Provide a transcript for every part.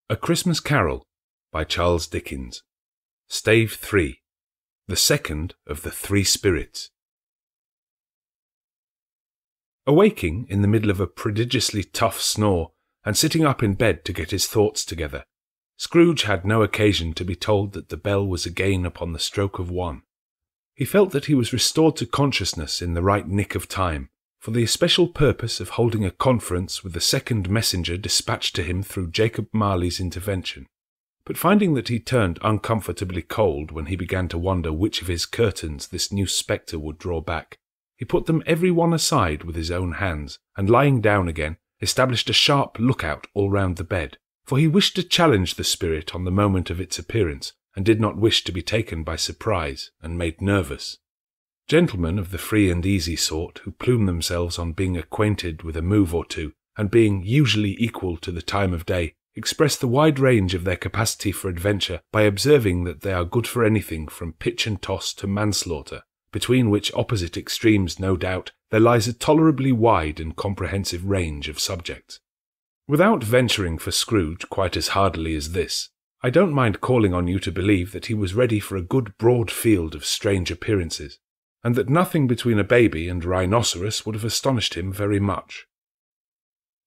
A Christmas Carol by Charles Dickens. Stave 3. The second of the three spirits. Awaking in the middle of a prodigiously tough snore, and sitting up in bed to get his thoughts together, Scrooge had no occasion to be told that the bell was again upon the stroke of 1. He felt that he was restored to consciousness in the right nick of time, for the especial purpose of holding a conference with the second messenger dispatched to him through Jacob Marley's intervention. But finding that he turned uncomfortably cold when he began to wonder which of his curtains this new spectre would draw back, he put them every one aside with his own hands, and lying down again, established a sharp lookout all round the bed, for he wished to challenge the spirit on the moment of its appearance, and did not wish to be taken by surprise and made nervous. Gentlemen of the free and easy sort, who plume themselves on being acquainted with a move or two, and being usually equal to the time of day, express the wide range of their capacity for adventure by observing that they are good for anything from pitch and toss to manslaughter, between which opposite extremes, no doubt, there lies a tolerably wide and comprehensive range of subjects. Without venturing for Scrooge quite as hardily as this, I don't mind calling on you to believe that he was ready for a good broad field of strange appearances, and that nothing between a baby and rhinoceros would have astonished him very much.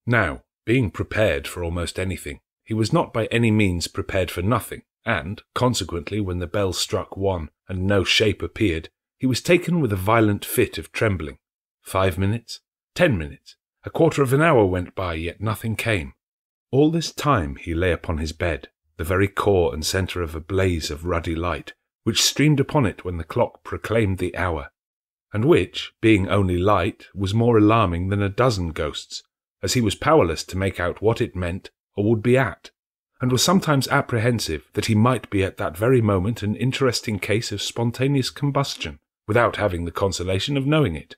Now, being prepared for almost anything, he was not by any means prepared for nothing, and, consequently, when the bell struck 1 and no shape appeared, he was taken with a violent fit of trembling. 5 minutes, 10 minutes, a quarter of an hour went by, yet nothing came. All this time he lay upon his bed, the very core and centre of a blaze of ruddy light, which streamed upon it when the clock proclaimed the hour, and which, being only light, was more alarming than a dozen ghosts, as he was powerless to make out what it meant or would be at, and was sometimes apprehensive that he might be at that very moment an interesting case of spontaneous combustion, without having the consolation of knowing it.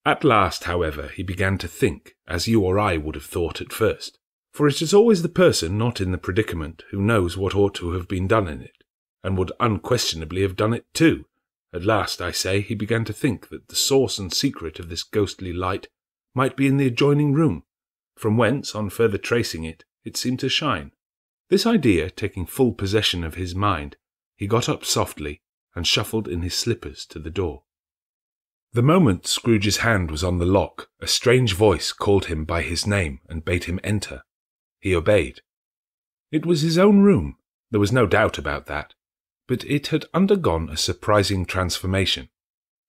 At last, however, he began to think, as you or I would have thought at first, for it is always the person not in the predicament who knows what ought to have been done in it, and would unquestionably have done it too. At last, I say, he began to think that the source and secret of this ghostly light might be in the adjoining room, from whence, on further tracing it, it seemed to shine. This idea taking full possession of his mind, he got up softly and shuffled in his slippers to the door. The moment Scrooge's hand was on the lock, a strange voice called him by his name and bade him enter. He obeyed. It was his own room, there was no doubt about that, but it had undergone a surprising transformation.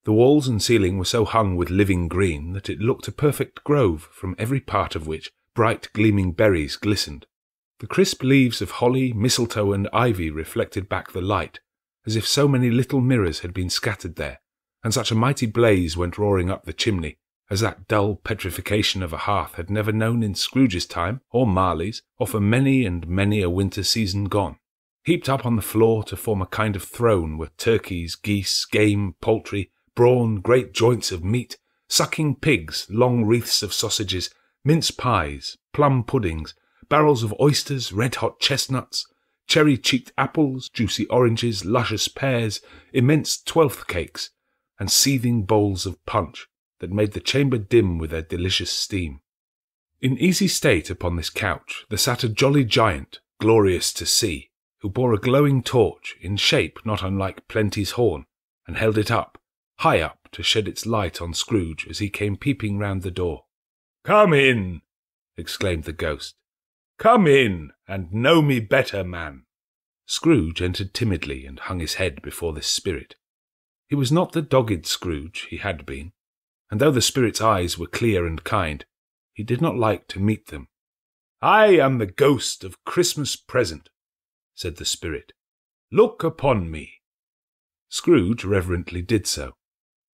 The walls and ceiling were so hung with living green that it looked a perfect grove, from every part of which bright gleaming berries glistened. The crisp leaves of holly, mistletoe, and ivy reflected back the light, as if so many little mirrors had been scattered there, and such a mighty blaze went roaring up the chimney, as that dull petrification of a hearth had never known in Scrooge's time, or Marley's, or for many and many a winter season gone. Heaped up on the floor to form a kind of throne were turkeys, geese, game, poultry, brawn, great joints of meat, sucking pigs, long wreaths of sausages, mince pies, plum puddings, barrels of oysters, red-hot chestnuts, cherry-cheeked apples, juicy oranges, luscious pears, immense twelfth cakes, and seething bowls of punch that made the chamber dim with their delicious steam. In easy state upon this couch there sat a jolly giant, glorious to see, who bore a glowing torch, in shape not unlike Plenty's horn, and held it up, high up, to shed its light on Scrooge as he came peeping round the door. "Come in," exclaimed the ghost. "Come in, and know me better, man." Scrooge entered timidly and hung his head before this spirit. He was not the dogged Scrooge he had been, and though the spirit's eyes were clear and kind, he did not like to meet them. "I am the ghost of Christmas present," said the spirit. "Look upon me." Scrooge reverently did so.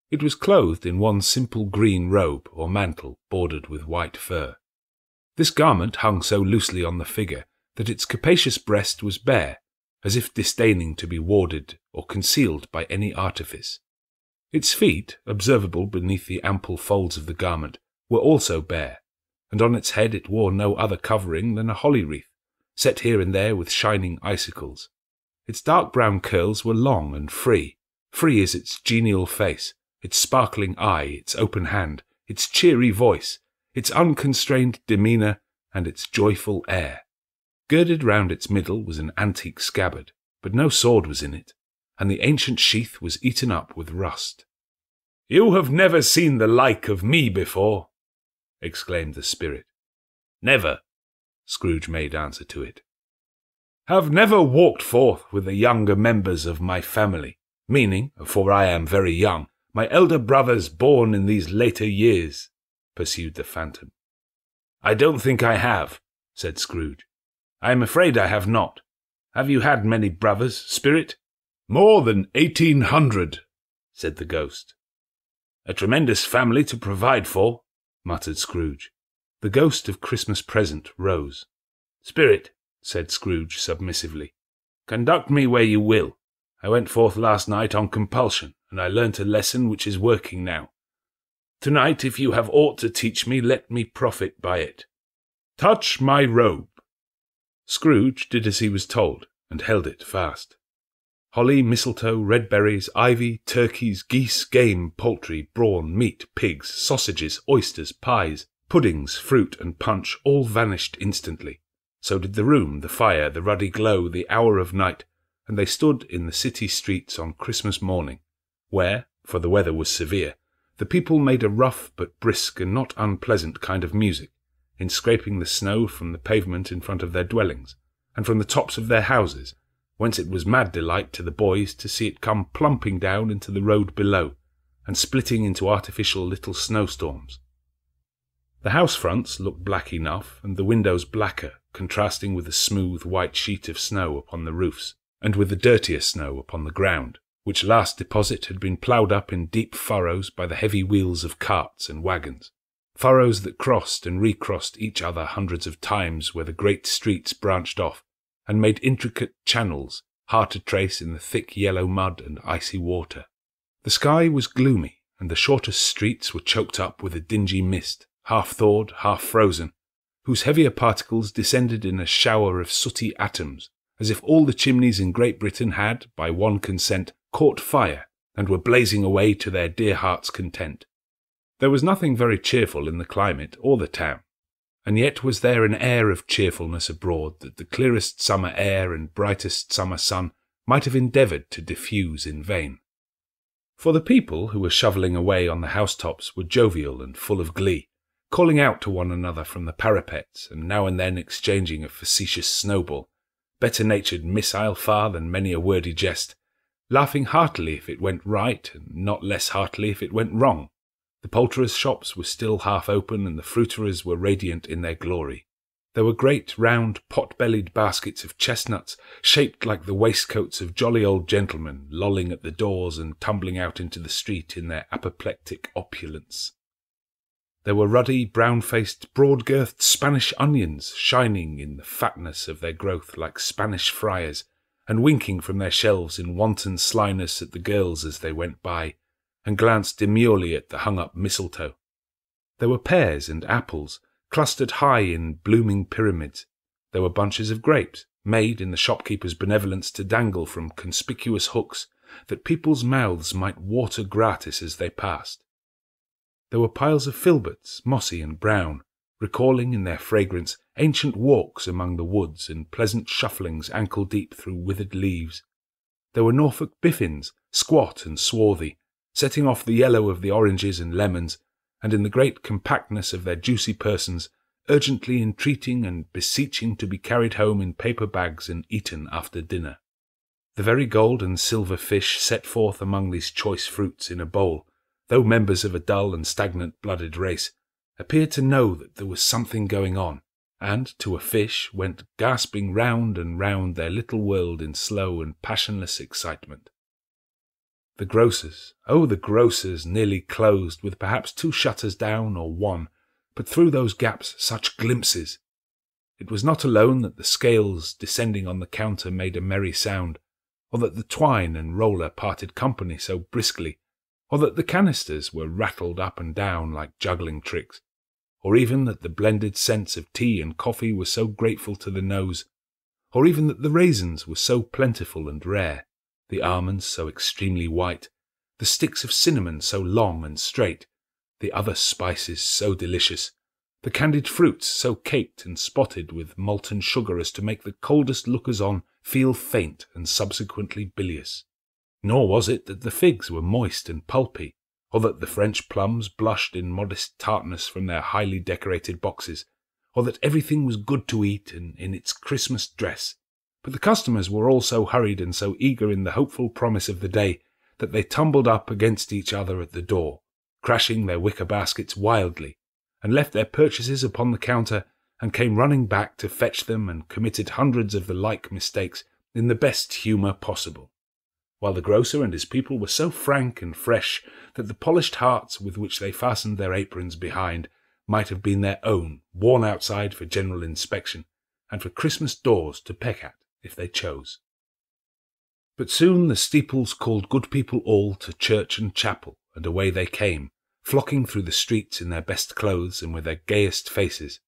It was clothed in one simple green robe or mantle bordered with white fur. This garment hung so loosely on the figure that its capacious breast was bare, as if disdaining to be warded or concealed by any artifice. Its feet, observable beneath the ample folds of the garment, were also bare, and on its head it wore no other covering than a holly wreath, set here and there with shining icicles. Its dark brown curls were long and free as its genial face, its sparkling eye, its open hand, its cheery voice, its unconstrained demeanour, and its joyful air. Girded round its middle was an antique scabbard, but no sword was in it, and the ancient sheath was eaten up with rust. "You have never seen the like of me before," exclaimed the spirit. "Never," Scrooge made answer to it. "Have never walked forth with the younger members of my family, meaning, for I am very young, my elder brothers born in these later years," pursued the phantom. "I don't think I have," said Scrooge. "I am afraid I have not. Have you had many brothers, spirit?" "More than 1,800, said the ghost. "A tremendous family to provide for," muttered Scrooge. The ghost of Christmas Present rose. "Spirit," said Scrooge submissively, "conduct me where you will. I went forth last night on compulsion, and I learnt a lesson which is working now. Tonight, if you have aught to teach me, let me profit by it. Touch my robe." Scrooge did as he was told, and held it fast. Holly, mistletoe, red berries, ivy, turkeys, geese, game, poultry, brawn, meat, pigs, sausages, oysters, pies, puddings, fruit, and punch all vanished instantly. So did the room, the fire, the ruddy glow, the hour of night, and they stood in the city streets on Christmas morning, where, for the weather was severe, the people made a rough but brisk and not unpleasant kind of music, in scraping the snow from the pavement in front of their dwellings, and from the tops of their houses, whence it was mad delight to the boys to see it come plumping down into the road below, and splitting into artificial little snowstorms. The house fronts looked black enough, and the windows blacker, contrasting with the smooth white sheet of snow upon the roofs, and with the dirtier snow upon the ground, which last deposit had been ploughed up in deep furrows by the heavy wheels of carts and wagons, furrows that crossed and recrossed each other hundreds of times where the great streets branched off, and made intricate channels, hard to trace in the thick yellow mud and icy water. The sky was gloomy, and the shortest streets were choked up with a dingy mist, half thawed, half frozen, whose heavier particles descended in a shower of sooty atoms, as if all the chimneys in Great Britain had, by one consent, caught fire, and were blazing away to their dear hearts' content. There was nothing very cheerful in the climate or the town, and yet was there an air of cheerfulness abroad that the clearest summer air and brightest summer sun might have endeavoured to diffuse in vain. For the people who were shovelling away on the housetops were jovial and full of glee, calling out to one another from the parapets, and now and then exchanging a facetious snowball, better-natured missile far than many a wordy jest, laughing heartily if it went right, and not less heartily if it went wrong. The poulterers' shops were still half open, and the fruiterers were radiant in their glory. There were great, round, pot-bellied baskets of chestnuts, shaped like the waistcoats of jolly old gentlemen, lolling at the doors and tumbling out into the street in their apoplectic opulence. There were ruddy, brown-faced, broad-girthed Spanish onions, shining in the fatness of their growth like Spanish friars, and winking from their shelves in wanton slyness at the girls as they went by, and glanced demurely at the hung-up mistletoe. There were pears and apples, clustered high in blooming pyramids. There were bunches of grapes, made in the shopkeeper's benevolence to dangle from conspicuous hooks, that people's mouths might water gratis as they passed. There were piles of filberts, mossy and brown, recalling in their fragrance ancient walks among the woods and pleasant shufflings ankle-deep through withered leaves. There were Norfolk biffins, squat and swarthy, setting off the yellow of the oranges and lemons, and in the great compactness of their juicy persons, urgently entreating and beseeching to be carried home in paper bags and eaten after dinner. The very gold and silver fish set forth among these choice fruits in a bowl, though members of a dull and stagnant-blooded race, appeared to know that there was something going on, and, to a fish, went gasping round and round their little world in slow and passionless excitement. The grocers, the grocers, nearly closed, with perhaps 2 shutters down or 1, but through those gaps such glimpses! It was not alone that the scales descending on the counter made a merry sound, or that the twine and roller parted company so briskly, or that the canisters were rattled up and down like juggling tricks, or even that the blended scents of tea and coffee were so grateful to the nose, or even that the raisins were so plentiful and rare, the almonds so extremely white, the sticks of cinnamon so long and straight, the other spices so delicious, the candied fruits so caked and spotted with molten sugar as to make the coldest lookers-on feel faint and subsequently bilious. Nor was it that the figs were moist and pulpy, or that the French plums blushed in modest tartness from their highly decorated boxes, or that everything was good to eat and in its Christmas dress, but the customers were all so hurried and so eager in the hopeful promise of the day that they tumbled up against each other at the door, crashing their wicker baskets wildly, and left their purchases upon the counter and came running back to fetch them and committed hundreds of the like mistakes in the best humour possible, while the grocer and his people were so frank and fresh that the polished hearts with which they fastened their aprons behind might have been their own, worn outside for general inspection, and for Christmas doors to peck at, if they chose. But soon the steeples called good people all to church and chapel, and away they came, flocking through the streets in their best clothes and with their gayest faces.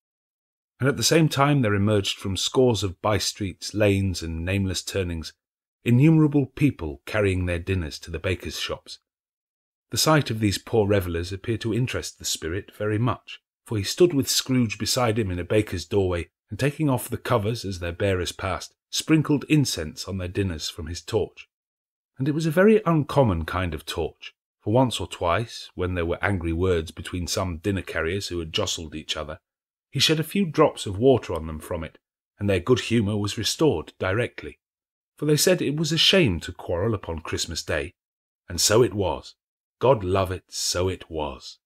And at the same time there emerged from scores of by-streets, lanes, and nameless turnings, innumerable people carrying their dinners to the bakers' shops. The sight of these poor revellers appeared to interest the spirit very much, for he stood with Scrooge beside him in a baker's doorway, and taking off the covers as their bearers passed, sprinkled incense on their dinners from his torch. And it was a very uncommon kind of torch, for once or twice, when there were angry words between some dinner-carriers who had jostled each other, he shed a few drops of water on them from it, and their good humour was restored directly, for they said it was a shame to quarrel upon Christmas Day, and so it was. God love it, so it was.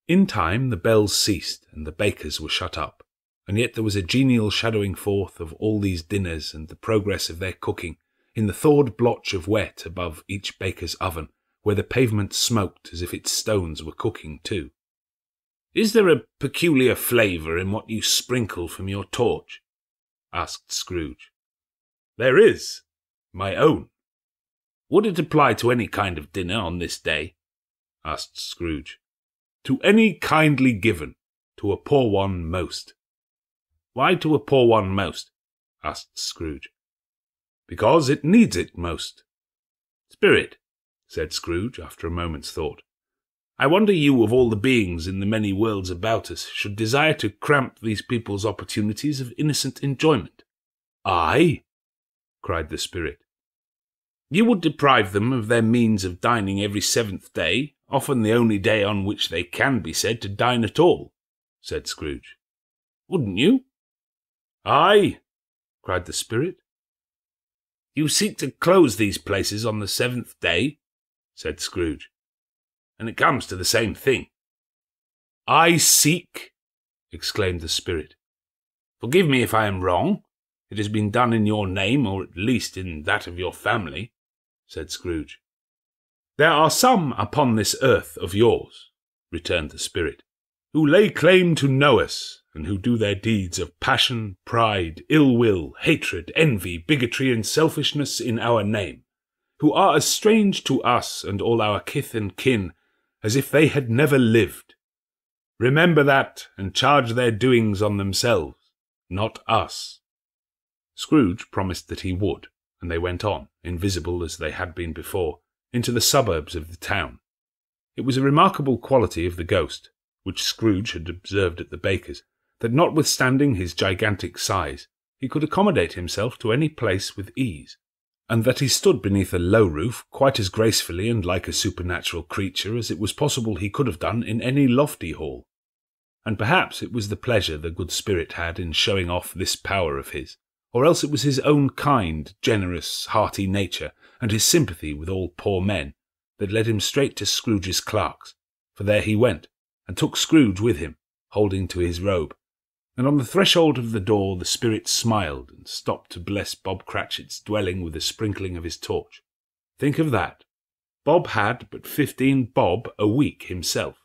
In time the bells ceased, and the bakers were shut up, and yet there was a genial shadowing forth of all these dinners and the progress of their cooking in the thawed blotch of wet above each baker's oven, where the pavement smoked as if its stones were cooking too. "Is there a peculiar flavour in what you sprinkle from your torch?" asked Scrooge. "There is. My own." "Would it apply to any kind of dinner on this day?" asked Scrooge. "To any kindly given, to a poor one most." "Why to a poor one most?" asked Scrooge. "Because it needs it most." "Spirit," said Scrooge, after a moment's thought, "I wonder you, of all the beings in the many worlds about us, should desire to cramp these people's opportunities of innocent enjoyment." "I?" cried the spirit. "You would deprive them of their means of dining every 7th day, often the only day on which they can be said to dine at all," said Scrooge. "Wouldn't you?" "Aye," cried the spirit. "You seek to close these places on the 7th day," said Scrooge, "and it comes to the same thing." "I seek!" exclaimed the spirit. "Forgive me if I am wrong. It has been done in your name, or at least in that of your family," said Scrooge. "There are some upon this earth of yours," returned the spirit, "who lay claim to know us, and who do their deeds of passion, pride, ill will, hatred, envy, bigotry, and selfishness in our name, who are as strange to us and all our kith and kin as if they had never lived. Remember that, and charge their doings on themselves, not us." Scrooge promised that he would, and they went on, invisible as they had been before, into the suburbs of the town. It was a remarkable quality of the ghost, which Scrooge had observed at the baker's, that notwithstanding his gigantic size, he could accommodate himself to any place with ease, and that he stood beneath a low roof quite as gracefully and like a supernatural creature as it was possible he could have done in any lofty hall. And perhaps it was the pleasure the good spirit had in showing off this power of his, or else it was his own kind, generous, hearty nature, and his sympathy with all poor men, that led him straight to Scrooge's clerk's, for there he went, and took Scrooge with him, holding to his robe, and on the threshold of the door the spirit smiled and stopped to bless Bob Cratchit's dwelling with a sprinkling of his torch. Think of that! Bob had but 15 bob a week himself.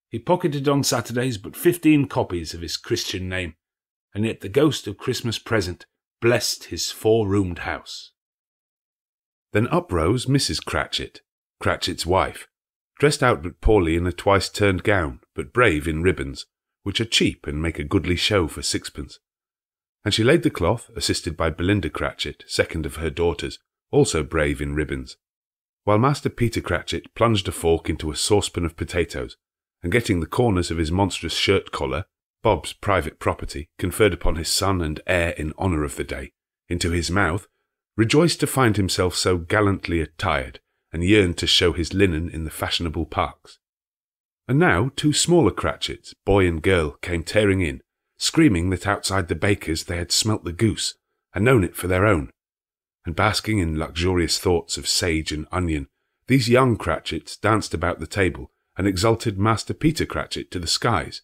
He pocketed on Saturdays but 15 copies of his Christian name, and yet the ghost of Christmas present blessed his 4-roomed house. Then up rose Mrs. Cratchit, Cratchit's wife, dressed out but poorly in a twice-turned gown, but brave in ribbons, which are cheap and make a goodly show for 6pence. And she laid the cloth, assisted by Belinda Cratchit, second of her daughters, also brave in ribbons, while Master Peter Cratchit plunged a fork into a saucepan of potatoes, and getting the corners of his monstrous shirt-collar, Bob's private property, conferred upon his son and heir in honour of the day, into his mouth, rejoiced to find himself so gallantly attired, and yearned to show his linen in the fashionable parks. And now 2 smaller Cratchits, boy and girl, came tearing in, screaming that outside the baker's they had smelt the goose, and known it for their own. And basking in luxurious thoughts of sage and onion, these young Cratchits danced about the table and exalted Master Peter Cratchit to the skies,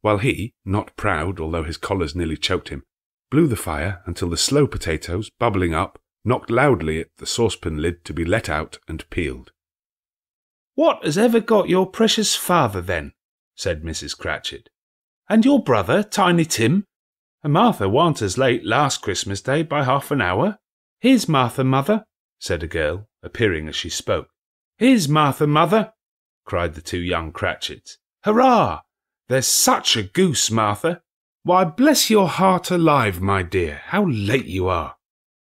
while he, not proud although his collars nearly choked him, blew the fire until the slow potatoes, bubbling up, knocked loudly at the saucepan lid to be let out and peeled. "What has ever got your precious father, then?" said Mrs. Cratchit. "And your brother, Tiny Tim? And Martha warn't as late last Christmas Day by half an hour." "Here's Martha, mother," said a girl, appearing as she spoke. "Here's Martha, mother," cried the 2 young Cratchits. "Hurrah! There's such a goose, Martha." "Why, bless your heart alive, my dear, how late you are,"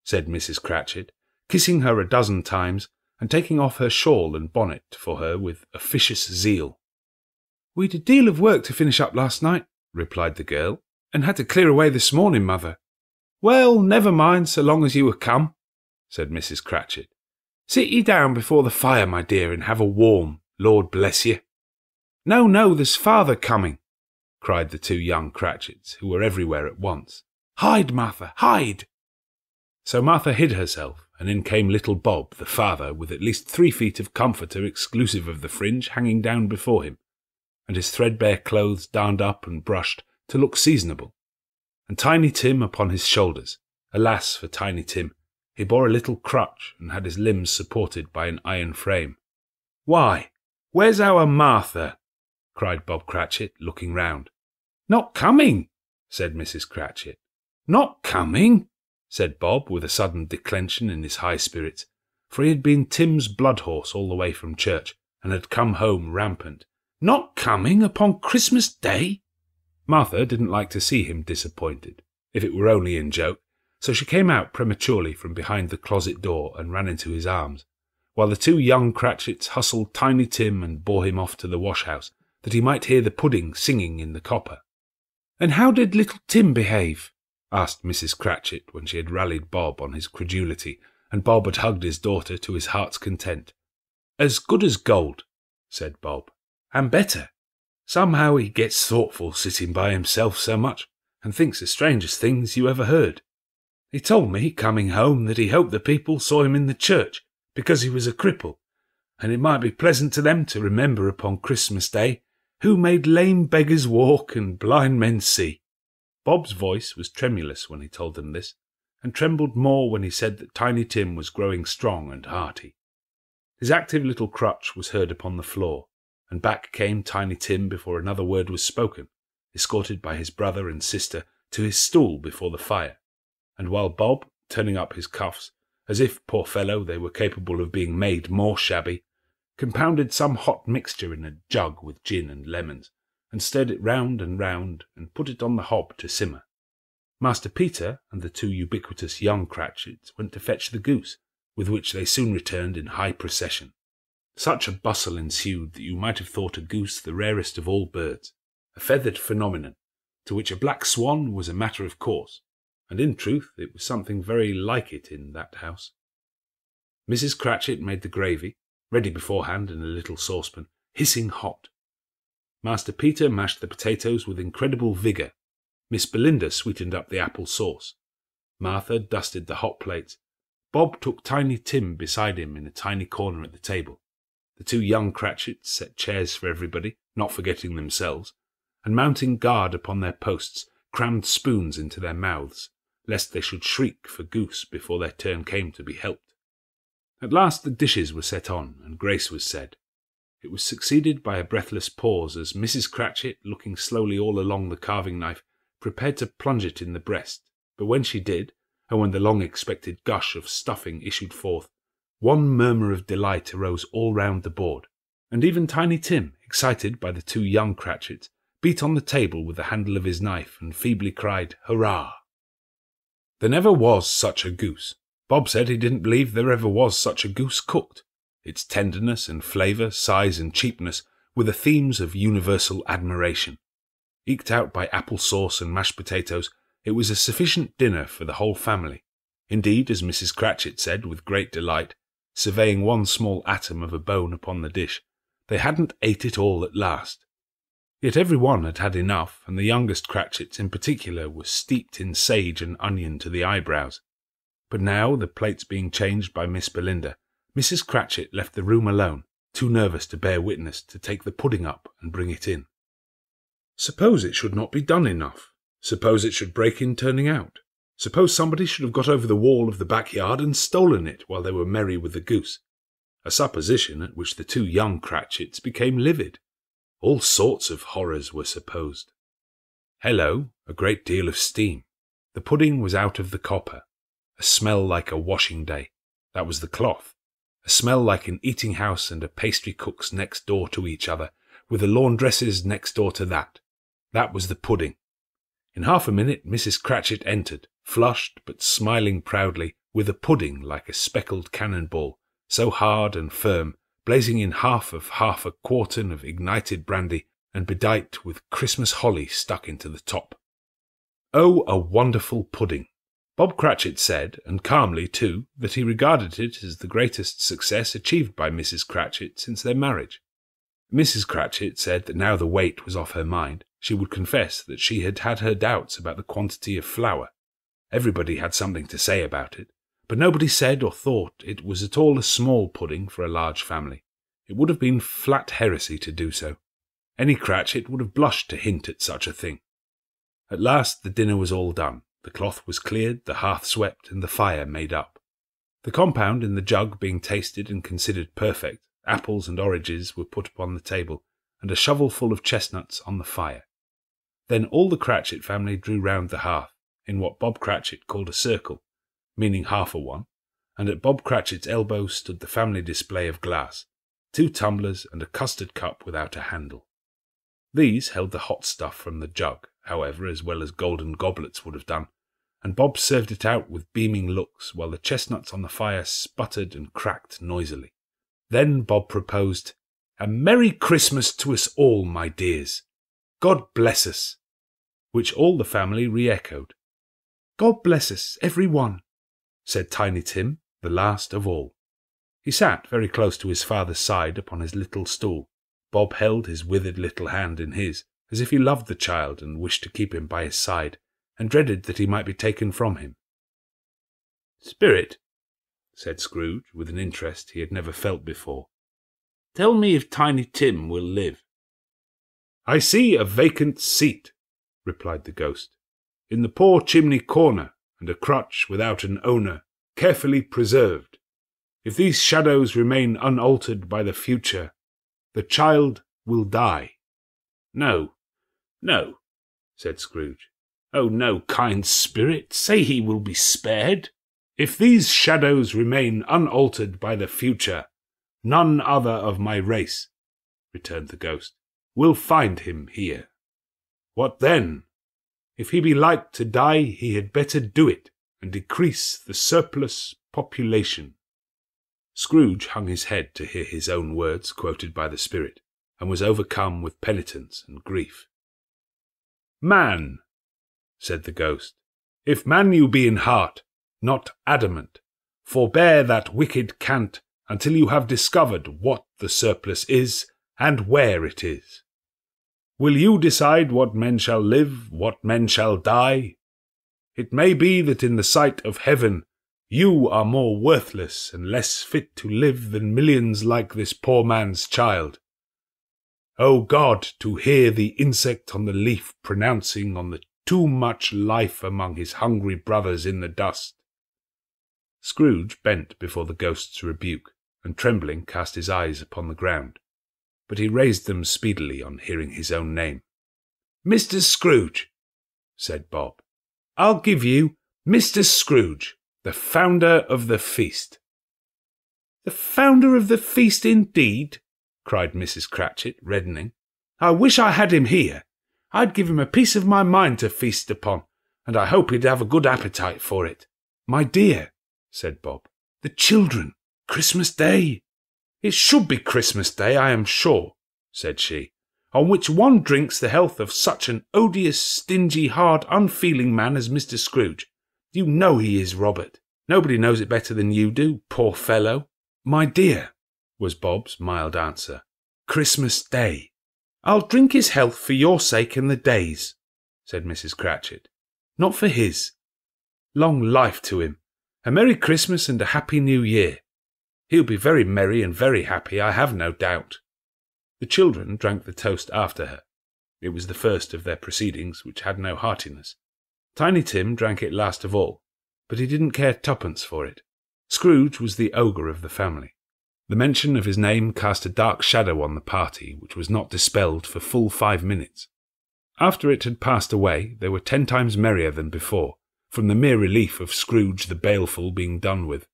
said Mrs. Cratchit, kissing her a dozen times and taking off her shawl and bonnet for her with officious zeal. "We'd a deal of work to finish up last night," replied the girl, "and had to clear away this morning, mother." "Well, never mind, so long as you were come," said Mrs. Cratchit. "Sit ye down before the fire, my dear, and have a warm, Lord bless you." "No, no, there's father coming," cried the 2 young Cratchits, who were everywhere at once. "Hide, Martha, hide!" So Martha hid herself, and in came little Bob, the father, with at least 3 feet of comforter exclusive of the fringe hanging down before him, and his threadbare clothes darned up and brushed to look seasonable, and Tiny Tim upon his shoulders. Alas for Tiny Tim, he bore a little crutch and had his limbs supported by an iron frame. "Why, where's our Martha?" cried Bob Cratchit, looking round. "Not coming," said Mrs. Cratchit. "Not coming," said Bob, with a sudden declension in his high spirits, for he had been Tim's blood horse all the way from church, and had come home rampant. "Not coming upon Christmas Day?" Martha didn't like to see him disappointed, if it were only in joke, so she came out prematurely from behind the closet door and ran into his arms, while the 2 young Cratchits hustled Tiny Tim and bore him off to the wash-house, that he might hear the pudding singing in the copper. "And how did little Tim behave?" asked Mrs. Cratchit, when she had rallied Bob on his credulity, and Bob had hugged his daughter to his heart's content. "As good as gold," said Bob, "and better. Somehow he gets thoughtful sitting by himself so much, and thinks the strangest things you ever heard. He told me, coming home, that he hoped the people saw him in the church, because he was a cripple, and it might be pleasant to them to remember upon Christmas Day, who made lame beggars walk and blind men see." Bob's voice was tremulous when he told them this, and trembled more when he said that Tiny Tim was growing strong and hearty. His active little crutch was heard upon the floor, and back came Tiny Tim before another word was spoken, escorted by his brother and sister to his stool before the fire, and while Bob, turning up his cuffs, as if, poor fellow, they were capable of being made more shabby, compounded some hot mixture in a jug with gin and lemons, and stirred it round and put it on the hob to simmer. Master Peter and the 2 ubiquitous young Cratchits went to fetch the goose, with which they soon returned in high procession. Such a bustle ensued that you might have thought a goose the rarest of all birds, a feathered phenomenon, to which a black swan was a matter of course, and in truth it was something very like it in that house. Mrs. Cratchit made the gravy, ready beforehand in a little saucepan, hissing hot. Master Peter mashed the potatoes with incredible vigour. Miss Belinda sweetened up the apple sauce. Martha dusted the hot plates. Bob took Tiny Tim beside him in a tiny corner at the table. The 2 young Cratchits set chairs for everybody, not forgetting themselves, and mounting guard upon their posts, crammed spoons into their mouths, lest they should shriek for goose before their turn came to be helped. At last the dishes were set on, and grace was said. It was succeeded by a breathless pause as Mrs. Cratchit, looking slowly all along the carving-knife, prepared to plunge it in the breast, but when she did, and when the long-expected gush of stuffing issued forth, one murmur of delight arose all round the board, and even Tiny Tim, excited by the 2 young Cratchits, beat on the table with the handle of his knife and feebly cried, "Hurrah!" There never was such a goose. Bob said he didn't believe there ever was such a goose cooked. Its tenderness and flavour, size and cheapness were the themes of universal admiration. Eked out by apple sauce and mashed potatoes, it was a sufficient dinner for the whole family. Indeed, as Mrs. Cratchit said with great delight, surveying one small atom of a bone upon the dish, they hadn't ate it all at last. Yet every one had had enough, and the youngest Cratchits in particular were steeped in sage and onion to the eyebrows. But now, the plates being changed by Miss Belinda, Mrs. Cratchit left the room alone, too nervous to bear witness, to take the pudding up and bring it in. Suppose it should not be done enough? Suppose it should break in turning out? Suppose somebody should have got over the wall of the backyard and stolen it while they were merry with the goose? A supposition at which the two young Cratchits became livid. All sorts of horrors were supposed. Hello, a great deal of steam. The pudding was out of the copper. A smell like a washing day. That was the cloth. A smell like an eating-house and a pastry-cook's next door to each other, with a laundress's next door to that. That was the pudding. In half a minute Mrs. Cratchit entered, flushed but smiling proudly, with a pudding like a speckled cannonball, so hard and firm, blazing in half a quartern of ignited brandy, and bedight with Christmas holly stuck into the top. Oh, a wonderful pudding! Bob Cratchit said, and calmly too, that he regarded it as the greatest success achieved by Mrs. Cratchit since their marriage. Mrs. Cratchit said that now the weight was off her mind, she would confess that she had had her doubts about the quantity of flour. Everybody had something to say about it, but nobody said or thought it was at all a small pudding for a large family. It would have been flat heresy to do so. Any Cratchit would have blushed to hint at such a thing. At last the dinner was all done. The cloth was cleared, the hearth swept, and the fire made up. The compound in the jug being tasted and considered perfect, apples and oranges were put upon the table, and a shovelful of chestnuts on the fire. Then all the Cratchit family drew round the hearth, in what Bob Cratchit called a circle, meaning half a one, and at Bob Cratchit's elbow stood the family display of glass, 2 tumblers and a custard cup without a handle. These held the hot stuff from the jug, however, as well as golden goblets would have done, and Bob served it out with beaming looks, while the chestnuts on the fire sputtered and cracked noisily. Then Bob proposed, "A Merry Christmas to us all, my dears. God bless us," which all the family re-echoed. "God bless us, every one," said Tiny Tim, the last of all. He sat very close to his father's side upon his little stool. Bob held his withered little hand in his, as if he loved the child and wished to keep him by his side, and dreaded that he might be taken from him. "Spirit," said Scrooge, with an interest he had never felt before, "tell me if Tiny Tim will live." "I see a vacant seat," replied the ghost, "in the poor chimney corner, and a crutch without an owner, carefully preserved. If these shadows remain unaltered by the future, the child will die." "No, no," said Scrooge. "Oh, no, kind spirit, say he will be spared." "If these shadows remain unaltered by the future, none other of my race," returned the ghost, "will find him here." "What then? If he be like to die, he had better do it, and decrease the surplus population." Scrooge hung his head to hear his own words quoted by the spirit, and was overcome with penitence and grief. "Man," said the ghost, "if man you be in heart, not adamant, forbear that wicked cant until you have discovered what the surplus is, and where it is. Will you decide what men shall live, what men shall die? It may be that in the sight of heaven you are more worthless and less fit to live than millions like this poor man's child. O God, to hear the insect on the leaf pronouncing on the too much life among his hungry brothers in the dust." Scrooge bent before the ghost's rebuke, and trembling cast his eyes upon the ground, but he raised them speedily on hearing his own name. "Mr. Scrooge," said Bob, "I'll give you Mr. Scrooge, the founder of the feast." "The founder of the feast, indeed?" cried Mrs. Cratchit, reddening. "I wish I had him here. I'd give him a piece of my mind to feast upon, and I hope he'd have a good appetite for it." "My dear," said Bob, "the children, Christmas Day." "It should be Christmas Day, I am sure," said she. on which one drinks the health of such an odious, stingy, hard, unfeeling man as Mr. Scrooge. You know he is, Robert. Nobody knows it better than you do, poor fellow." "My dear," was Bob's mild answer, "Christmas Day." "I'll drink his health for your sake and the day's," said Mrs. Cratchit. "Not for his. Long life to him. A Merry Christmas and a Happy New Year. He'll be very merry and very happy, I have no doubt." The children drank the toast after her. It was the first of their proceedings, which had no heartiness. Tiny Tim drank it last of all, but he didn't care twopence for it. Scrooge was the ogre of the family. The mention of his name cast a dark shadow on the party, which was not dispelled for full 5 minutes. After it had passed away, they were 10 times merrier than before, from the mere relief of Scrooge the baleful being done with.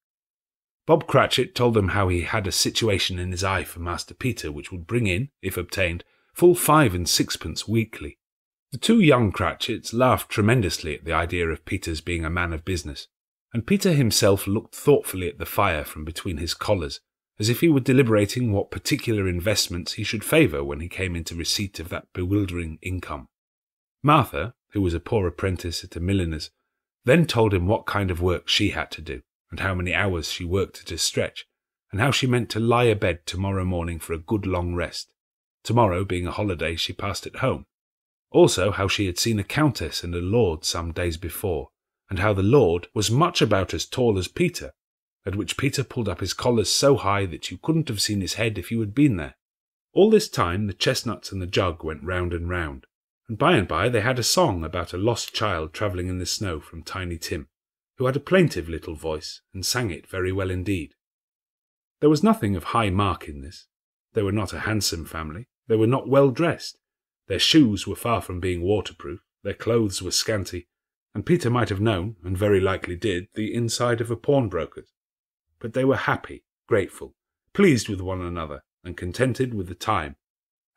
Bob Cratchit told them how he had a situation in his eye for Master Peter which would bring in, if obtained, full 5 and 6pence weekly. The 2 young Cratchits laughed tremendously at the idea of Peter's being a man of business, and Peter himself looked thoughtfully at the fire from between his collars, as if he were deliberating what particular investments he should favour when he came into receipt of that bewildering income. Martha, who was a poor apprentice at a milliner's, then told him what kind of work she had to do, and how many hours she worked at a stretch, and how she meant to lie abed tomorrow morning for a good long rest, tomorrow being a holiday she passed at home. Also how she had seen a countess and a lord some days before, and how the lord was much about as tall as Peter, at which Peter pulled up his collars so high that you couldn't have seen his head if you had been there. All this time the chestnuts and the jug went round and round, and by they had a song about a lost child travelling in the snow from Tiny Tim, who had a plaintive little voice, and sang it very well indeed. There was nothing of high mark in this. They were not a handsome family, they were not well dressed, their shoes were far from being waterproof, their clothes were scanty, and Peter might have known, and very likely did, the inside of a pawnbroker's. But they were happy, grateful, pleased with one another, and contented with the time,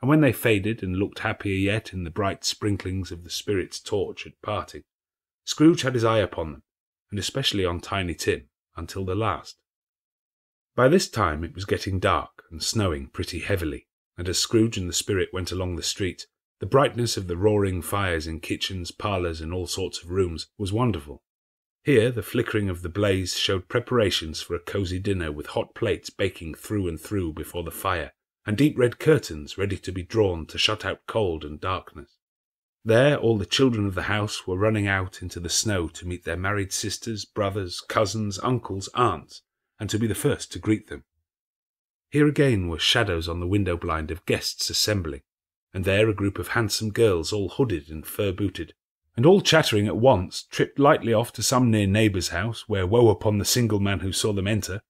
and when they faded and looked happier yet in the bright sprinklings of the spirit's torch at parting, Scrooge had his eye upon them, and especially on Tiny Tim, until the last. By this time it was getting dark and snowing pretty heavily, and as Scrooge and the spirit went along the street, the brightness of the roaring fires in kitchens, parlours, and all sorts of rooms was wonderful. Here the flickering of the blaze showed preparations for a cosy dinner with hot plates baking through and through before the fire, and deep red curtains ready to be drawn to shut out cold and darkness. There all the children of the house were running out into the snow to meet their married sisters, brothers, cousins, uncles, aunts, and to be the first to greet them. Here again were shadows on the window blind of guests assembling, and there a group of handsome girls all hooded and fur-booted, and all chattering at once tripped lightly off to some near neighbour's house, where woe upon the single man who saw them enter,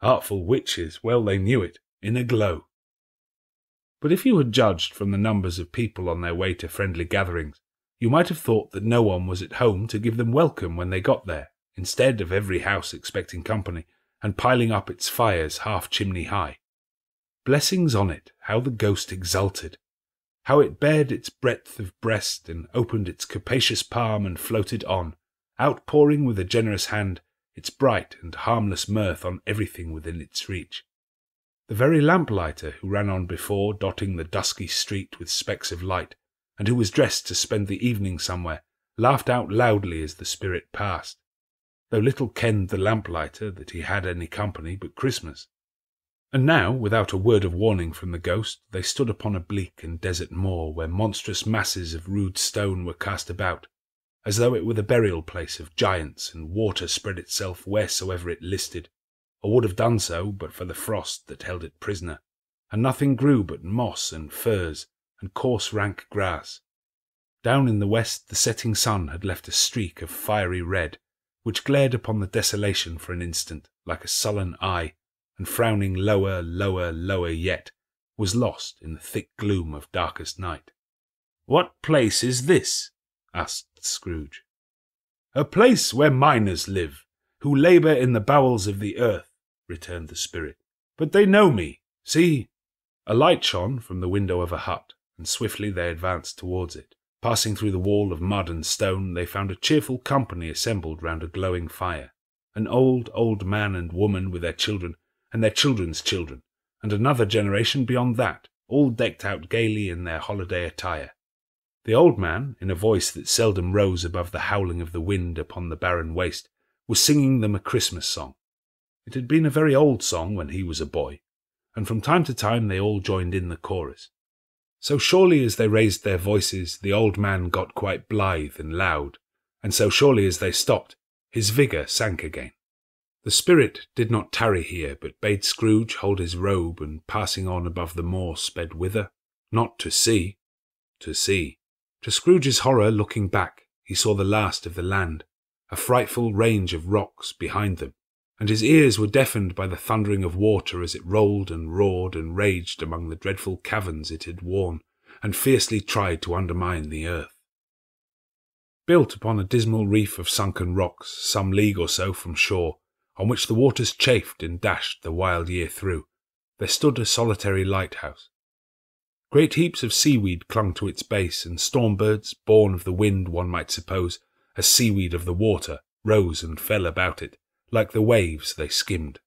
artful witches, well they knew it, in a glow. But if you had judged from the numbers of people on their way to friendly gatherings, you might have thought that no one was at home to give them welcome when they got there, instead of every house expecting company, and piling up its fires half chimney high. Blessings on it, how the ghost exulted! How it bared its breadth of breast, and opened its capacious palm, and floated on, outpouring with a generous hand its bright and harmless mirth on everything within its reach. The very lamplighter who ran on before, dotting the dusky street with specks of light, and who was dressed to spend the evening somewhere, laughed out loudly as the spirit passed, though little kenned the lamplighter that he had any company but Christmas. And now, without a word of warning from the ghost, they stood upon a bleak and desert moor where monstrous masses of rude stone were cast about, as though it were the burial place of giants, and water spread itself wheresoever it listed, or would have done so but for the frost that held it prisoner, and nothing grew but moss and furze and coarse rank grass. Down in the west the setting sun had left a streak of fiery red, which glared upon the desolation for an instant like a sullen eye, and frowning lower, lower, lower yet, was lost in the thick gloom of darkest night. "What place is this?" asked Scrooge. "A place where miners live, who labour in the bowels of the earth," returned the spirit. "But they know me. See!" A light shone from the window of a hut, and swiftly they advanced towards it. Passing through the wall of mud and stone, they found a cheerful company assembled round a glowing fire. An old man and woman with their children, and their children's children, and another generation beyond that, all decked out gaily in their holiday attire. The old man, in a voice that seldom rose above the howling of the wind upon the barren waste, was singing them a Christmas song. It had been a very old song when he was a boy, and from time to time they all joined in the chorus. So surely as they raised their voices, the old man got quite blithe and loud, and so surely as they stopped, his vigour sank again. The spirit did not tarry here, but bade Scrooge hold his robe, and passing on above the moor sped whither? Not to sea. To sea. To Scrooge's horror, looking back, he saw the last of the land, a frightful range of rocks behind them, and his ears were deafened by the thundering of water as it rolled and roared and raged among the dreadful caverns it had worn, and fiercely tried to undermine the earth. Built upon a dismal reef of sunken rocks, some league or so from shore, on which the waters chafed and dashed the wild year through, there stood a solitary lighthouse. Great heaps of seaweed clung to its base, and storm-birds, born of the wind, one might suppose, as seaweed of the water, rose and fell about it, like the waves they skimmed.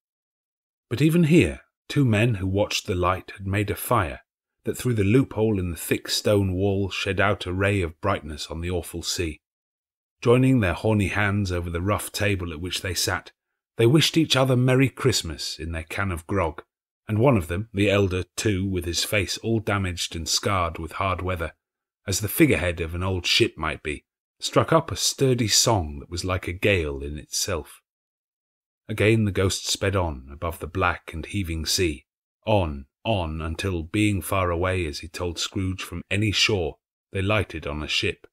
But even here, 2 men who watched the light had made a fire, that through the loophole in the thick stone wall shed out a ray of brightness on the awful sea. Joining their horny hands over the rough table at which they sat, they wished each other Merry Christmas in their can of grog, and one of them, the elder, too, with his face all damaged and scarred with hard weather, as the figurehead of an old ship might be, struck up a sturdy song that was like a gale in itself. Again the ghost sped on above the black and heaving sea, on, until, being far away, as he told Scrooge, from any shore, they lighted on a ship.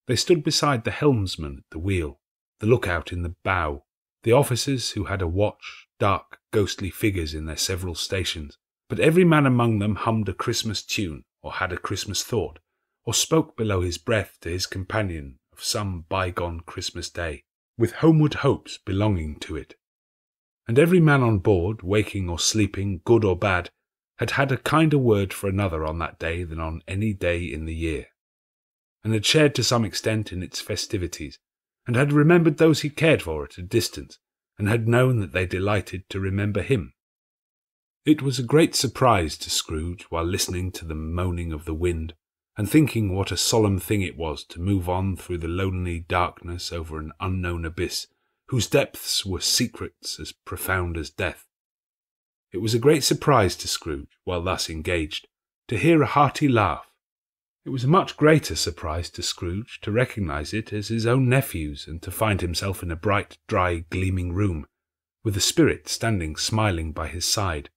They stood beside the helmsman at the wheel, the lookout in the bow, the officers who had a watch, dark, ghostly figures in their several stations, but every man among them hummed a Christmas tune, or had a Christmas thought, or spoke below his breath to his companion of some bygone Christmas day, with homeward hopes belonging to it. And every man on board, waking or sleeping, good or bad, had had a kinder word for another on that day than on any day in the year, and had shared to some extent in its festivities, and had remembered those he cared for at a distance, and had known that they delighted to remember him. It was a great surprise to Scrooge, while listening to the moaning of the wind, and thinking what a solemn thing it was to move on through the lonely darkness over an unknown abyss, whose depths were secrets as profound as death. It was a great surprise to Scrooge, while thus engaged, to hear a hearty laugh. It was a much greater surprise to Scrooge to recognise it as his own nephew's, and to find himself in a bright, dry, gleaming room, with the spirit standing smiling by his side,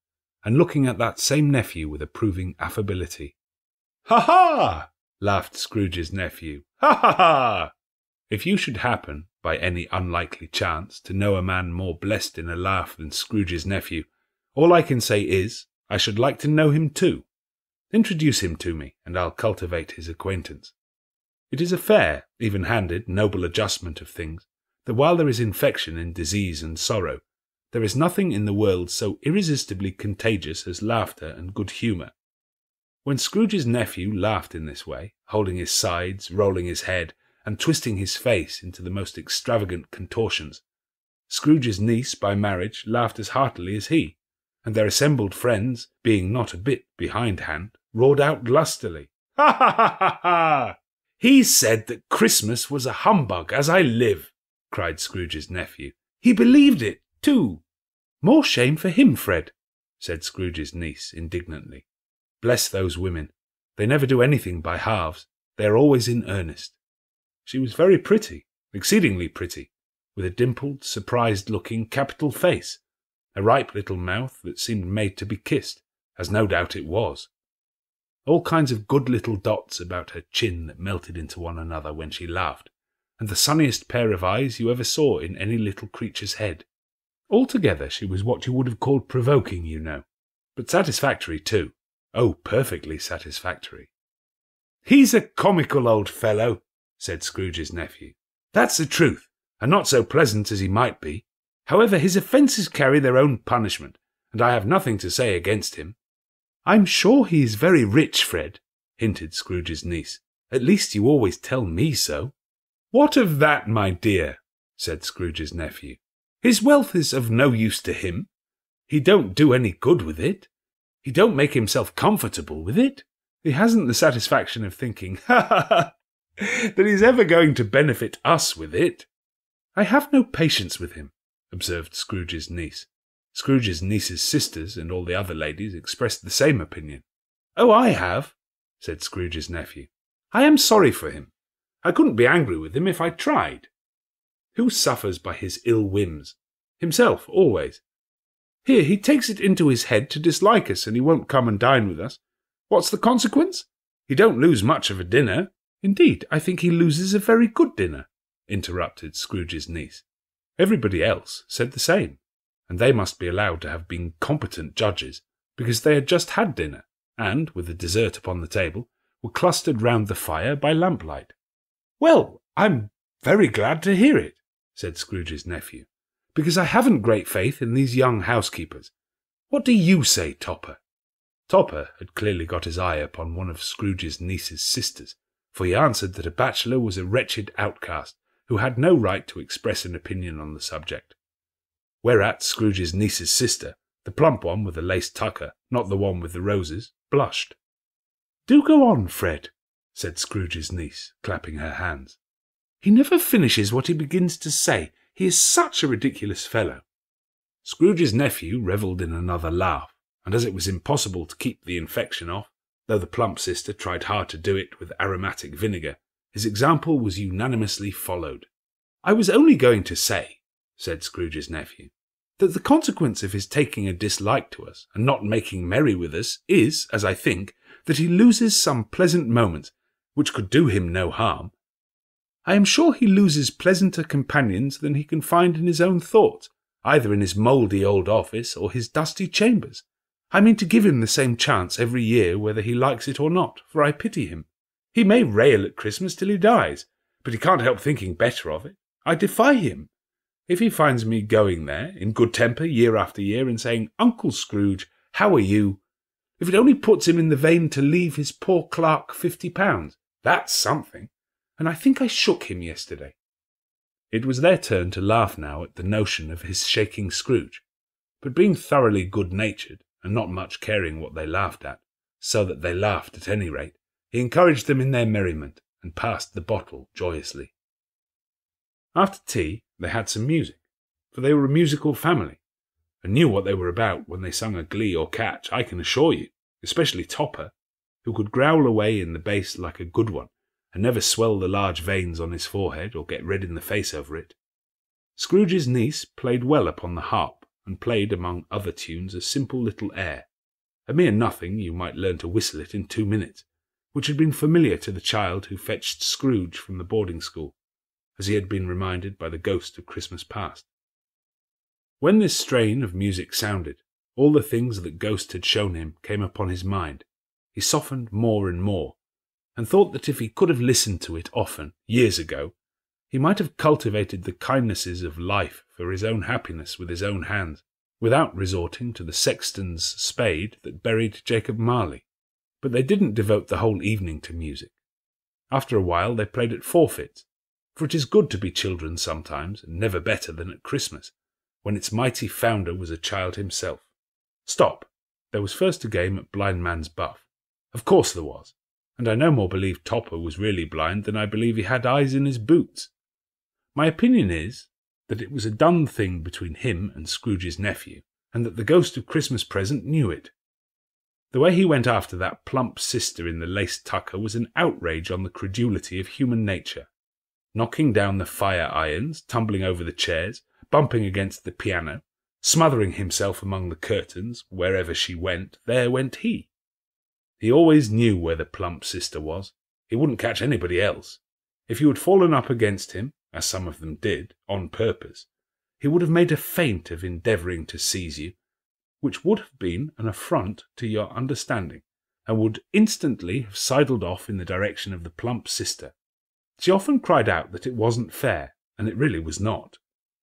and looking at that same nephew with approving affability. "Ha ha!" laughed Scrooge's nephew. "Ha ha ha! If you should happen, by any unlikely chance, to know a man more blessed in a laugh than Scrooge's nephew, all I can say is, I should like to know him too. Introduce him to me, and I'll cultivate his acquaintance. It is a fair, even-handed, noble adjustment of things, that while there is infection in disease and sorrow, there is nothing in the world so irresistibly contagious as laughter and good humour. When Scrooge's nephew laughed in this way, holding his sides, rolling his head, and twisting his face into the most extravagant contortions, Scrooge's niece by marriage laughed as heartily as he, and their assembled friends, being not a bit behindhand, roared out lustily, "Ha ha ha ha ha! He said that Christmas was a humbug, as I live!" cried Scrooge's nephew. "He believed it, too." "More shame for him, Fred," said Scrooge's niece indignantly. "Bless those women. They never do anything by halves. They are always in earnest." She was very pretty, exceedingly pretty, with a dimpled, surprised-looking, capital face, a ripe little mouth that seemed made to be kissed, as no doubt it was. All kinds of good little dots about her chin that melted into one another when she laughed, and the sunniest pair of eyes you ever saw in any little creature's head. Altogether she was what you would have called provoking, you know, but satisfactory too. Oh, perfectly satisfactory. "He's a comical old fellow," said Scrooge's nephew. "That's the truth, and not so pleasant as he might be. However, his offences carry their own punishment, and I have nothing to say against him." "I'm sure he is very rich, Fred," hinted Scrooge's niece. "At least you always tell me so." "What of that, my dear?" said Scrooge's nephew. "His wealth is of no use to him. He don't do any good with it. He don't make himself comfortable with it. He hasn't the satisfaction of thinking, that he's ever going to benefit us with it. I have no patience with him, observed Scrooge's niece. Scrooge's niece's sisters and all the other ladies expressed the same opinion. Oh, I have, said Scrooge's nephew. I am sorry for him. I couldn't be angry with him if I tried. Who suffers by his ill whims? Himself, always. Here, he takes it into his head to dislike us, and he won't come and dine with us. What's the consequence? He don't lose much of a dinner. Indeed, I think he loses a very good dinner, interrupted Scrooge's niece. Everybody else said the same, and they must be allowed to have been competent judges, because they had just had dinner, and, with the dessert upon the table, were clustered round the fire by lamplight. Well, I'm very glad to hear it, said Scrooge's nephew, because I haven't great faith in these young housekeepers. What do you say, Topper? Topper had clearly got his eye upon one of Scrooge's niece's sisters, for he answered that a bachelor was a wretched outcast who had no right to express an opinion on the subject. Whereat Scrooge's niece's sister, the plump one with the lace tucker, not the one with the roses, blushed. Do go on, Fred, said Scrooge's niece, clapping her hands. He never finishes what he begins to say. He is such a ridiculous fellow. Scrooge's nephew revelled in another laugh, and as it was impossible to keep the infection off, though the plump sister tried hard to do it with aromatic vinegar, his example was unanimously followed. I was only going to say, said Scrooge's nephew, that the consequence of his taking a dislike to us and not making merry with us is, as I think, that he loses some pleasant moments which could do him no harm. I am sure he loses pleasanter companions than he can find in his own thoughts, either in his mouldy old office or his dusty chambers. I mean to give him the same chance every year whether he likes it or not, for I pity him. He may rail at Christmas till he dies, but he can't help thinking better of it. I defy him. If he finds me going there, in good temper year after year, and saying, Uncle Scrooge, how are you? If it only puts him in the vein to leave his poor clerk £50, that's something. And I think I shook him yesterday. It was their turn to laugh now at the notion of his shaking Scrooge, but being thoroughly good-natured, and not much caring what they laughed at, so that they laughed at any rate, he encouraged them in their merriment, and passed the bottle joyously. After tea they had some music, for they were a musical family, and knew what they were about when they sung a glee or catch, I can assure you, especially Topper, who could growl away in the bass like a good one, and never swell the large veins on his forehead or get red in the face over it. Scrooge's niece played well upon the harp, and played among other tunes a simple little air, a mere nothing you might learn to whistle it in 2 minutes, which had been familiar to the child who fetched Scrooge from the boarding-school, as he had been reminded by the ghost of Christmas past. When this strain of music sounded, all the things that Ghost had shown him came upon his mind. He softened more and more, and thought that if he could have listened to it often, years ago, he might have cultivated the kindnesses of life for his own happiness with his own hands, without resorting to the sexton's spade that buried Jacob Marley. But they didn't devote the whole evening to music. After a while they played at forfeits, for it is good to be children sometimes, and never better than at Christmas, when its mighty founder was a child himself. Stop, there was first a game at Blind Man's Buff. Of course there was, and I no more believe Topper was really blind than I believe he had eyes in his boots. My opinion is that it was a done thing between him and Scrooge's nephew, and that the ghost of Christmas present knew it. The way he went after that plump sister in the lace tucker was an outrage on the credulity of human nature, knocking down the fire irons, tumbling over the chairs, bumping against the piano, smothering himself among the curtains. Wherever she went, there went he. He always knew where the plump sister was. He wouldn't catch anybody else. If you had fallen up against him, as some of them did, on purpose, he would have made a feint of endeavouring to seize you, which would have been an affront to your understanding, and would instantly have sidled off in the direction of the plump sister. She often cried out that it wasn't fair, and it really was not.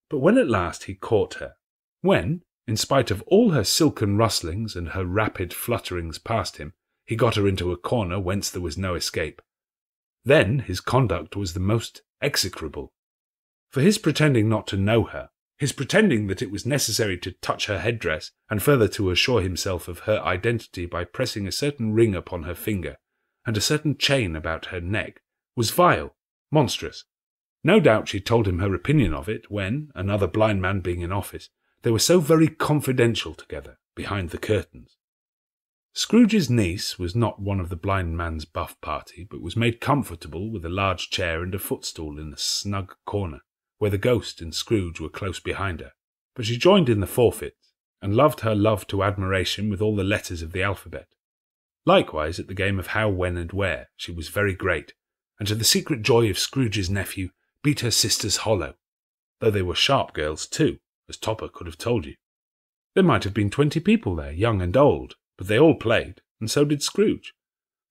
But when at last he caught her, when, in spite of all her silken rustlings and her rapid flutterings past him, he got her into a corner whence there was no escape, then his conduct was the most execrable. For his pretending not to know her, his pretending that it was necessary to touch her headdress, and further to assure himself of her identity by pressing a certain ring upon her finger, and a certain chain about her neck, was vile, monstrous. No doubt she told him her opinion of it when, another blind man being in office, they were so very confidential together, behind the curtains. Scrooge's niece was not one of the blind man's buff party, but was made comfortable with a large chair and a footstool in a snug corner, where the ghost and Scrooge were close behind her. But she joined in the forfeits, and loved her love to admiration with all the letters of the alphabet. Likewise, at the game of How, When, and Where, she was very great, and to the secret joy of Scrooge's nephew, beat her sisters hollow, though they were sharp girls too, as Topper could have told you. There might have been 20 people there, young and old, but they all played, and so did Scrooge.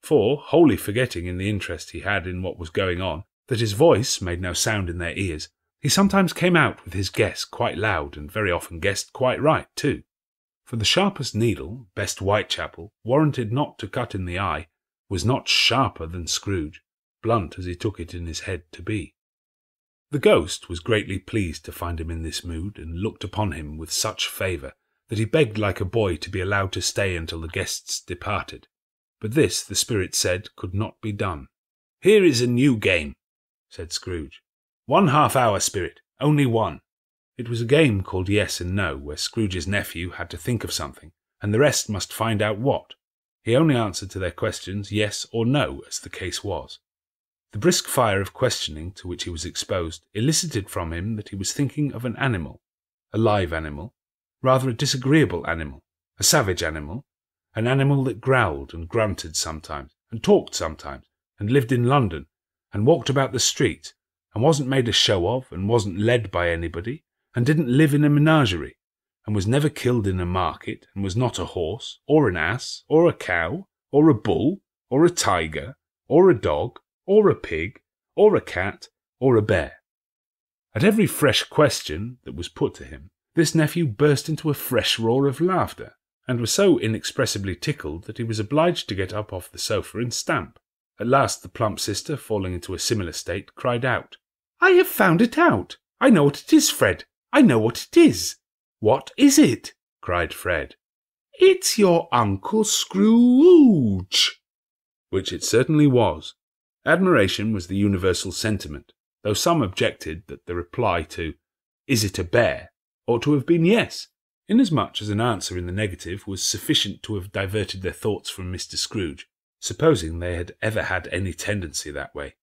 For, wholly forgetting in the interest he had in what was going on, that his voice made no sound in their ears, he sometimes came out with his guess quite loud, and very often guessed quite right too. For the sharpest needle, best Whitechapel, warranted not to cut in the eye, was not sharper than Scrooge, blunt as he took it in his head to be. The ghost was greatly pleased to find him in this mood, and looked upon him with such favour that he begged like a boy to be allowed to stay until the guests departed. But this, the spirit said, could not be done. "Here is a new game," said Scrooge. "1 half-hour, spirit, only one." It was a game called Yes and No, where Scrooge's nephew had to think of something, and the rest must find out what. He only answered to their questions yes or no, as the case was. The brisk fire of questioning to which he was exposed elicited from him that he was thinking of an animal, a live animal, rather a disagreeable animal, a savage animal, an animal that growled and grunted sometimes, and talked sometimes, and lived in London, and walked about the streets, and wasn't made a show of, and wasn't led by anybody, and didn't live in a menagerie, and was never killed in a market, and was not a horse, or an ass, or a cow, or a bull, or a tiger, or a dog, or a pig, or a cat, or a bear. At every fresh question that was put to him, this nephew burst into a fresh roar of laughter, and was so inexpressibly tickled that he was obliged to get up off the sofa and stamp. At last the plump sister, falling into a similar state, cried out, "I have found it out! I know what it is, Fred! I know what it is!" "What is it?" cried Fred. "It's your Uncle Scrooge!" Which it certainly was. Admiration was the universal sentiment, though some objected that the reply to "Is it a bear?" ought to have been yes, inasmuch as an answer in the negative was sufficient to have diverted their thoughts from Mr. Scrooge, supposing they had ever had any tendency that way.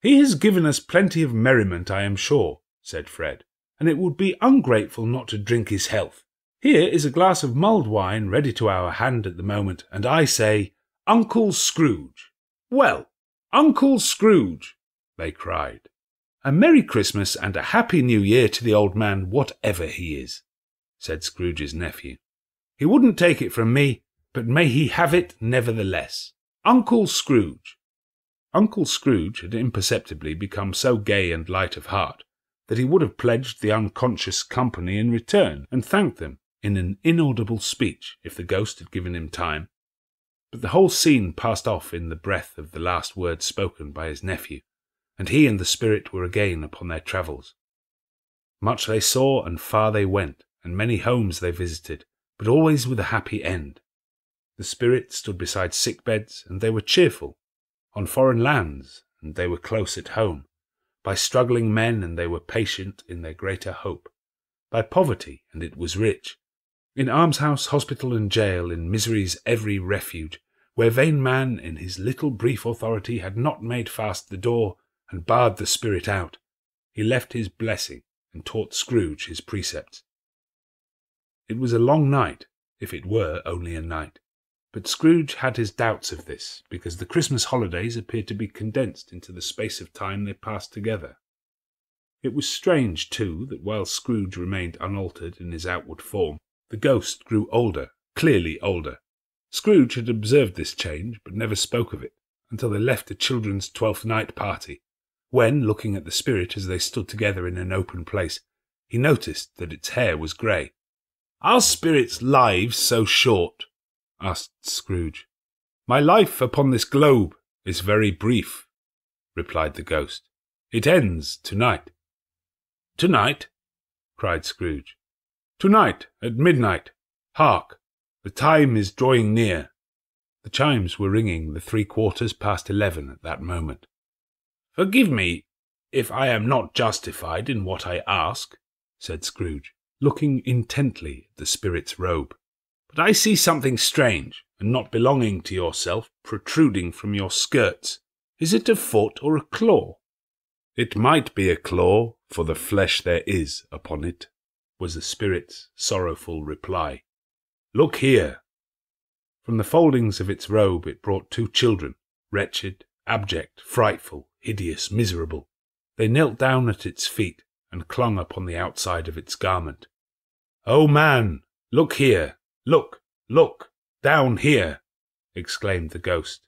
"He has given us plenty of merriment, I am sure," said Fred, "and it would be ungrateful not to drink his health. Here is a glass of mulled wine ready to our hand at the moment, and I say, Uncle Scrooge." "Well, Uncle Scrooge," they cried. "A Merry Christmas and a Happy New Year to the old man, whatever he is," said Scrooge's nephew. "He wouldn't take it from me, but may he have it nevertheless. Uncle Scrooge." Uncle Scrooge had imperceptibly become so gay and light of heart that he would have pledged the unconscious company in return, and thanked them in an inaudible speech if the ghost had given him time. But the whole scene passed off in the breath of the last words spoken by his nephew, and he and the spirit were again upon their travels. Much they saw, and far they went, and many homes they visited, but always with a happy end. The spirit stood beside sick beds, and they were cheerful, on foreign lands, and they were close at home, by struggling men, and they were patient in their greater hope, by poverty, and it was rich, in almshouse, hospital, and jail, in misery's every refuge, where vain man in his little brief authority had not made fast the door, and barred the spirit out, he left his blessing, and taught Scrooge his precepts. It was a long night, if it were only a night, but Scrooge had his doubts of this, because the Christmas holidays appeared to be condensed into the space of time they passed together. It was strange, too, that while Scrooge remained unaltered in his outward form, the ghost grew older, clearly older. Scrooge had observed this change, but never spoke of it, until they left a children's 12th night party, when, looking at the spirit as they stood together in an open place, he noticed that its hair was grey. "Are spirits' lives so short?" asked Scrooge. "My life upon this globe is very brief," replied the ghost. "It ends tonight." "Tonight?" cried Scrooge. "To-night, at midnight. Hark! The time is drawing near." The chimes were ringing the 11:15 at that moment. "Forgive me if I am not justified in what I ask," said Scrooge, looking intently at the spirit's robe, "but I see something strange and not belonging to yourself protruding from your skirts. Is it a foot or a claw?" "It might be a claw, for the flesh there is upon it," was the spirit's sorrowful reply. "Look here." From the foldings of its robe it brought 2 children, wretched, abject, frightful, hideous, miserable. They knelt down at its feet and clung upon the outside of its garment. "O man, look here! Look! Look! Down here!" exclaimed the ghost.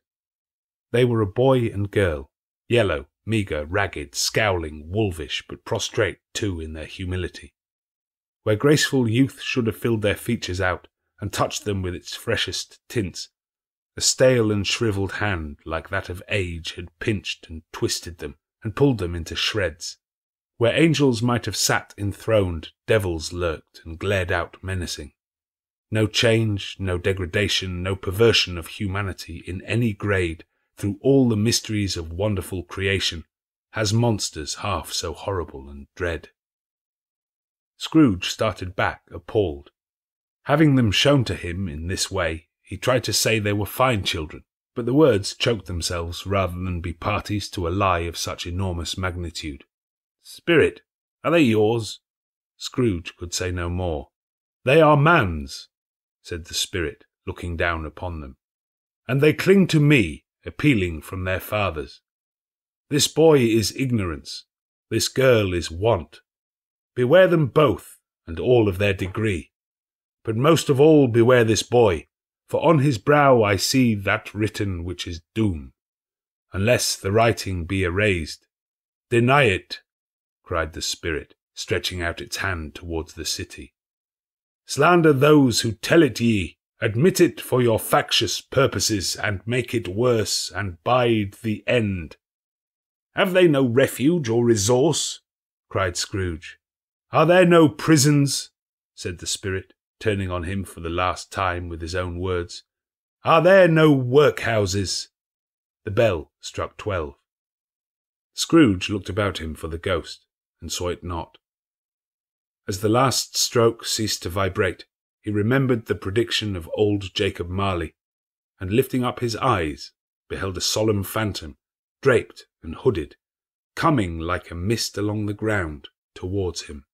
They were a boy and girl, yellow, meagre, ragged, scowling, wolfish, but prostrate too in their humility. Where graceful youth should have filled their features out and touched them with its freshest tints, a stale and shrivelled hand like that of age had pinched and twisted them and pulled them into shreds. Where angels might have sat enthroned, devils lurked and glared out menacing. No change, no degradation, no perversion of humanity in any grade through all the mysteries of wonderful creation has monsters half so horrible and dread. Scrooge started back, appalled. Having them shown to him in this way, he tried to say they were fine children, but the words choked themselves rather than be parties to a lie of such enormous magnitude. "Spirit, are they yours?" Scrooge could say no more. "They are man's," said the spirit, looking down upon them, "and they cling to me, appealing from their fathers. This boy is ignorance, this girl is want. Beware them both, and all of their degree. But most of all beware this boy, for on his brow I see that written which is doom. Unless the writing be erased, deny it," cried the spirit, stretching out its hand towards the city. "Slander those who tell it ye, admit it for your factious purposes, and make it worse, and bide the end." "Have they no refuge or resource?" cried Scrooge. "Are there no prisons?" said the spirit, turning on him for the last time with his own words. "Are there no workhouses?" The bell struck 12. Scrooge looked about him for the ghost, and saw it not. As the last stroke ceased to vibrate, he remembered the prediction of old Jacob Marley, and lifting up his eyes, beheld a solemn phantom, draped and hooded, coming like a mist along the ground towards him.